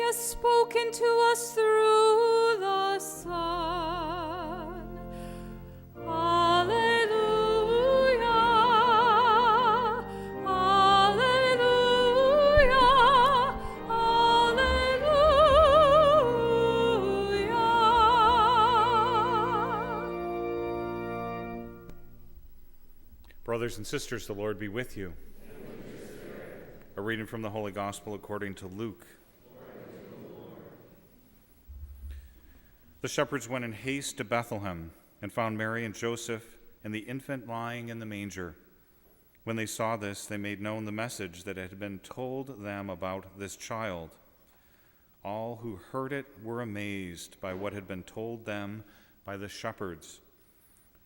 has spoken to us through the Son. Alleluia, alleluia, alleluia. Brothers and sisters, the Lord be with you. A reading from the Holy Gospel according to Luke. The shepherds went in haste to Bethlehem and found Mary and Joseph and the infant lying in the manger. When they saw this, they made known the message that had been told them about this child. All who heard it were amazed by what had been told them by the shepherds.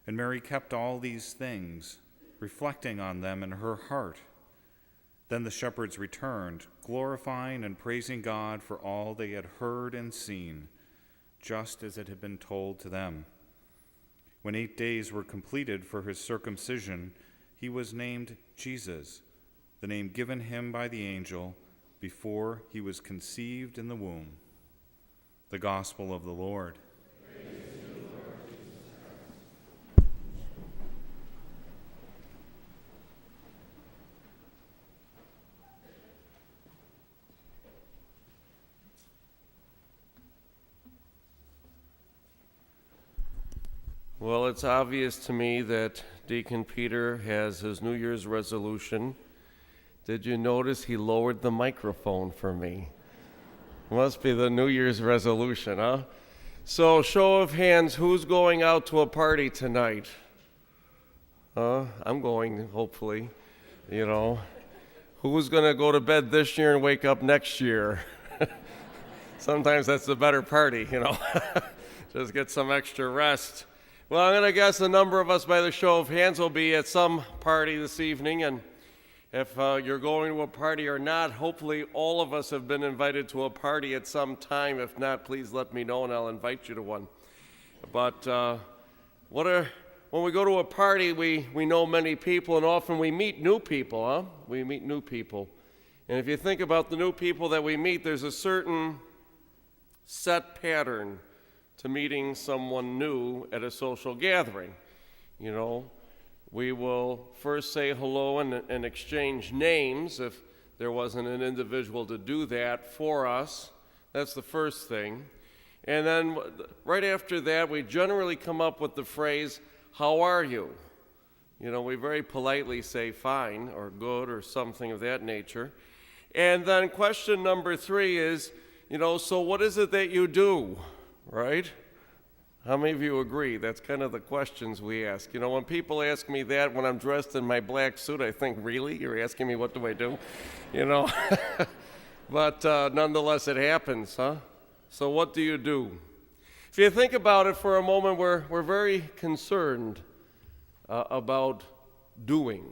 And Mary kept all these things, reflecting on them in her heart. Then the shepherds returned, glorifying and praising God for all they had heard and seen, just as it had been told to them. When 8 days were completed for his circumcision, he was named Jesus, the name given him by the angel before he was conceived in the womb. The Gospel of the Lord. Well, it's obvious to me that Deacon Peter has his New Year's resolution. Did you notice he lowered the microphone for me? Must be the New Year's resolution, huh? So, show of hands, who's going out to a party tonight? I'm going, hopefully, you know. Who's going to go to bed this year and wake up next year? Sometimes that's the better party, you know. Just get some extra rest. Well, I'm going to guess a number of us, by the show of hands, will be at some party this evening. And if you're going to a party or not, hopefully all of us have been invited to a party at some time. If not, please let me know and I'll invite you to one. But when we go to a party, we know many people, and often we meet new people, huh? We meet new people. And if you think about the new people that we meet, there's a certain set pattern to meeting someone new at a social gathering. You know, we will first say hello and exchange names if there wasn't an individual to do that for us. That's the first thing. And then right after that, we generally come up with the phrase, "How are you?" You know, we very politely say fine or good or something of that nature. And then question number 3 is, you know, so what is it that you do? Right? How many of you agree? That's kind of the questions we ask. You know, when people ask me that when I'm dressed in my black suit, I think, really? You're asking me what do I do? You know? But nonetheless, it happens, huh? So what do you do? If you think about it for a moment, we're very concerned about doing.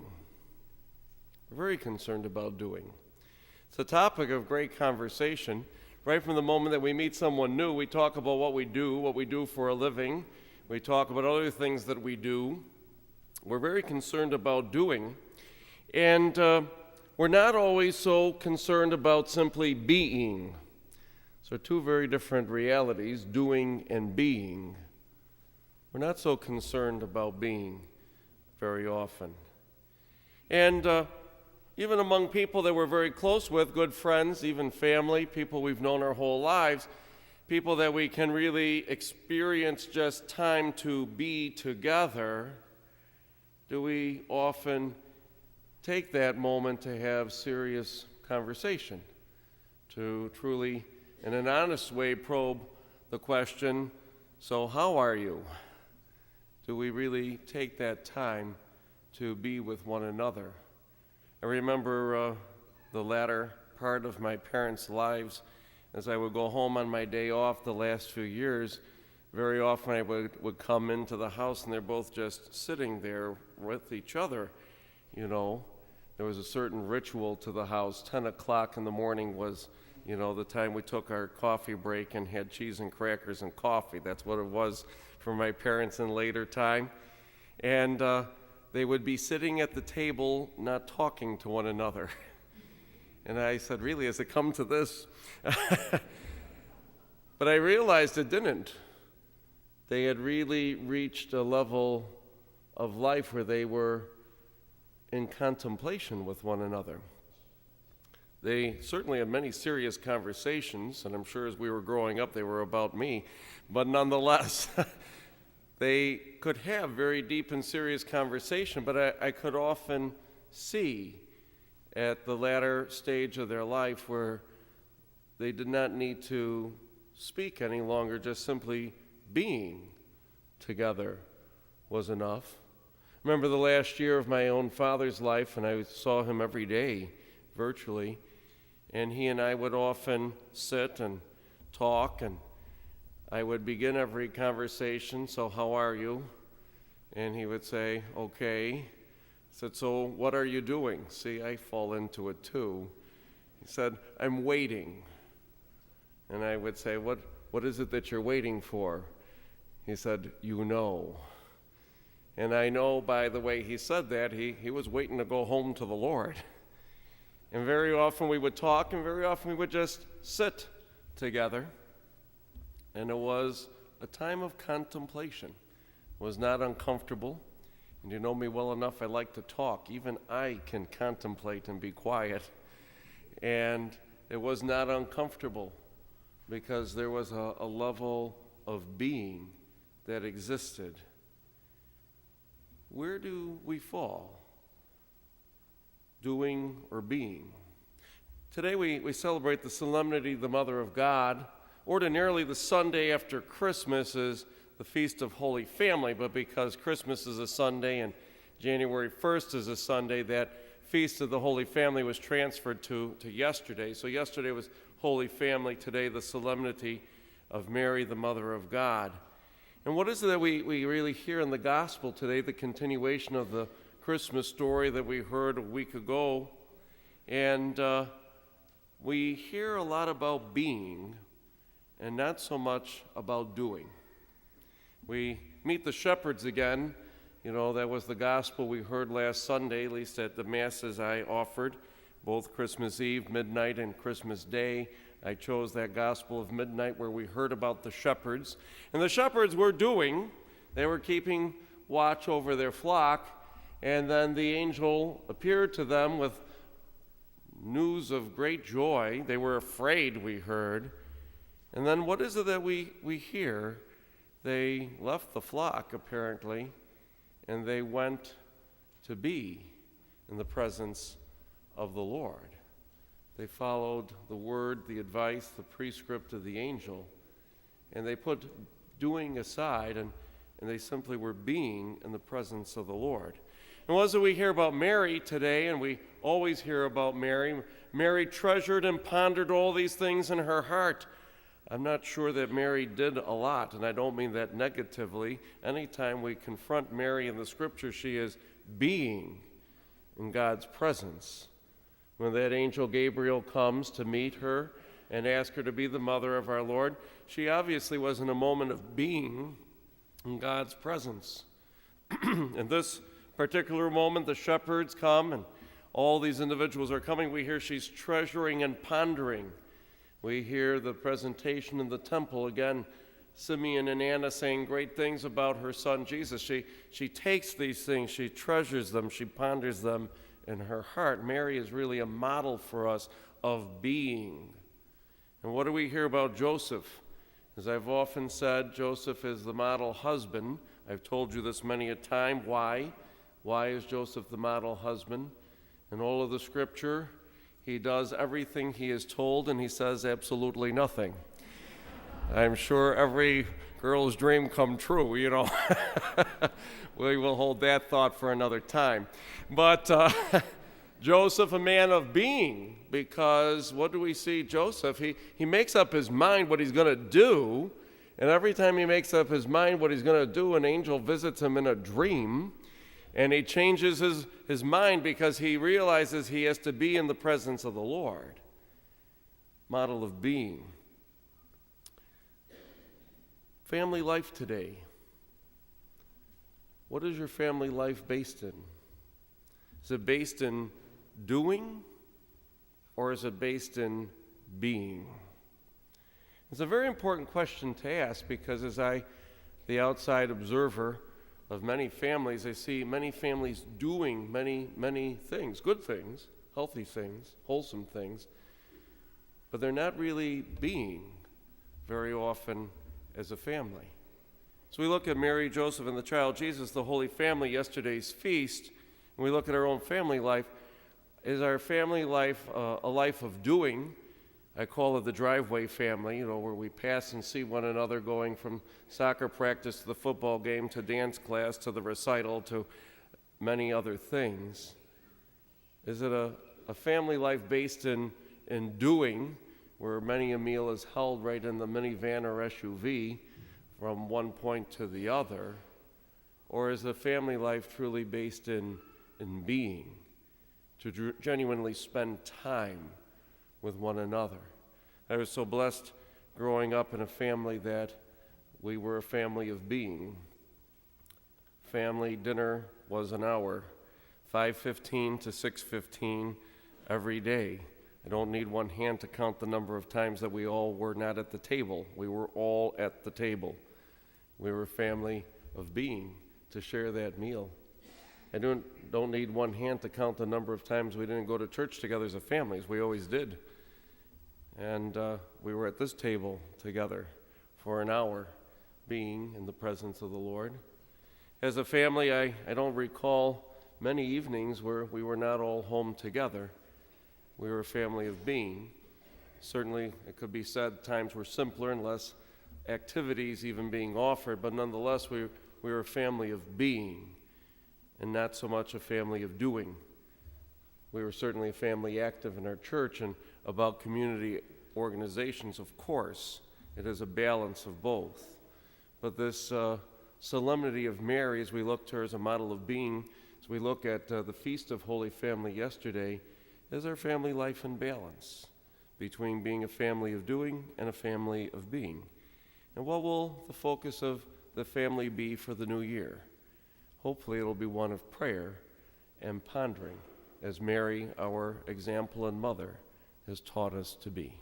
We're very concerned about doing. It's a topic of great conversation. Right from the moment that we meet someone new, we talk about what we do for a living. We talk about other things that we do. We're very concerned about doing. And we're not always so concerned about simply being. So 2 very different realities, doing and being. We're not so concerned about being very often. And even among people that we're very close with, good friends, even family, people we've known our whole lives, people that we can really experience just time to be together, do we often take that moment to have serious conversation, to truly, in an honest way, probe the question, so how are you? Do we really take that time to be with one another? I remember the latter part of my parents' lives as I would go home on my day off the last few years. Very often I would come into the house and they're both just sitting there with each other. You know, there was a certain ritual to the house. 10 o'clock in the morning was, you know, the time we took our coffee break and had cheese and crackers and coffee. That's what it was for my parents in later time. And they would be sitting at the table not talking to one another. And I said, really, has it come to this? But I realized it didn't. They had really reached a level of life where they were in contemplation with one another. They certainly had many serious conversations, and I'm sure as we were growing up they were about me, but nonetheless, they could have very deep and serious conversation, but I could often see at the latter stage of their life where they did not need to speak any longer, just simply being together was enough. I remember the last year of my own father's life, and I saw him every day, virtually, and he and I would often sit and talk, and I would begin every conversation, so how are you? And he would say, okay. I said, so what are you doing? See, I fall into it too. He said, I'm waiting. And I would say, what is it that you're waiting for? He said, you know. And I know by the way he said that, he was waiting to go home to the Lord. And very often we would talk, and very often we would just sit together. And it was a time of contemplation. It was not uncomfortable. And you know me well enough, I like to talk. Even I can contemplate and be quiet. And it was not uncomfortable because there was a level of being that existed. Where do we fall? Doing or being? Today we celebrate the Solemnity of the Mother of God. Ordinarily, the Sunday after Christmas is the Feast of Holy Family, but because Christmas is a Sunday and January 1st is a Sunday, that Feast of the Holy Family was transferred to yesterday. So yesterday was Holy Family, today the Solemnity of Mary, the Mother of God. And what is it that we really hear in the gospel today, the continuation of the Christmas story that we heard a week ago? And we hear a lot about being and not so much about doing. We meet the shepherds again. You know, that was the gospel we heard last Sunday, at least at the masses I offered, both Christmas Eve, midnight, and Christmas Day. I chose that gospel of midnight where we heard about the shepherds. And the shepherds were doing, they were keeping watch over their flock, and then the angel appeared to them with news of great joy. They were afraid, we heard. And then what is it that we hear? They left the flock, apparently, and they went to be in the presence of the Lord. They followed the word, the advice, the prescript of the angel, and they put doing aside, and they simply were being in the presence of the Lord. And what do we hear about Mary today? And we always hear about Mary. Mary treasured and pondered all these things in her heart. I'm not sure that Mary did a lot, and I don't mean that negatively. Anytime we confront Mary in the Scripture, she is being in God's presence. When that angel Gabriel comes to meet her and ask her to be the mother of our Lord, she obviously was in a moment of being in God's presence. In this particular moment, the shepherds come, and all these individuals are coming. We hear she's treasuring and pondering. We hear the presentation in the temple, again, Simeon and Anna saying great things about her son Jesus. She takes these things, she treasures them, she ponders them in her heart. Mary is really a model for us of being. And what do we hear about Joseph? As I've often said, Joseph is the model husband. I've told you this many a time. Why? Why is Joseph the model husband? In all of the Scripture, he does everything he is told, and he says absolutely nothing. I'm sure every girl's dream come true, you know. We will hold that thought for another time. But Joseph, a man of being, because what do we see Joseph? He makes up his mind what he's going to do, and every time he makes up his mind what he's going to do, an angel visits him in a dream. And he changes his mind because he realizes he has to be in the presence of the Lord. Model of being. Family life today. What is your family life based in? Is it based in doing? or is it based in being? It's a very important question to ask because as the outside observer of many families, I see many families doing many things, good things, healthy things, wholesome things, but they're not really being very often as a family. So we look at Mary, Joseph, and the child Jesus, the Holy Family, yesterday's feast, and we look at our own family life. Is our family life a life of doing? I call it the driveway family, where we pass and see one another going from soccer practice to the football game to dance class to the recital to many other things. Is it a family life based in doing, where many a meal is held right in the minivan or SUV from one point to the other? Or is the family life truly based in being, to genuinely spend time with one another? I was so blessed growing up in a family that we were a family of being. Family dinner was an hour, 5:15 to 6:15 every day. I don't need one hand to count the number of times that we all were not at the table. We were all at the table. We were a family of being to share that meal. I don't need one hand to count the number of times we didn't go to church together as a family, as we always did. And we were at this table together for an hour, being in the presence of the Lord. As a family, I don't recall many evenings where we were not all home together. We were a family of being. Certainly, it could be said times were simpler and less activities even being offered, but nonetheless, we were a family of being and not so much a family of doing. We were certainly a family active in our church and about community organizations, of course. It is a balance of both. But this solemnity of Mary, as we look to her as a model of being, as we look at the Feast of Holy Family yesterday, is our family life in balance between being a family of doing and a family of being. And what will the focus of the family be for the new year? Hopefully it'll be one of prayer and pondering, as Mary, our example and mother, has taught us to be.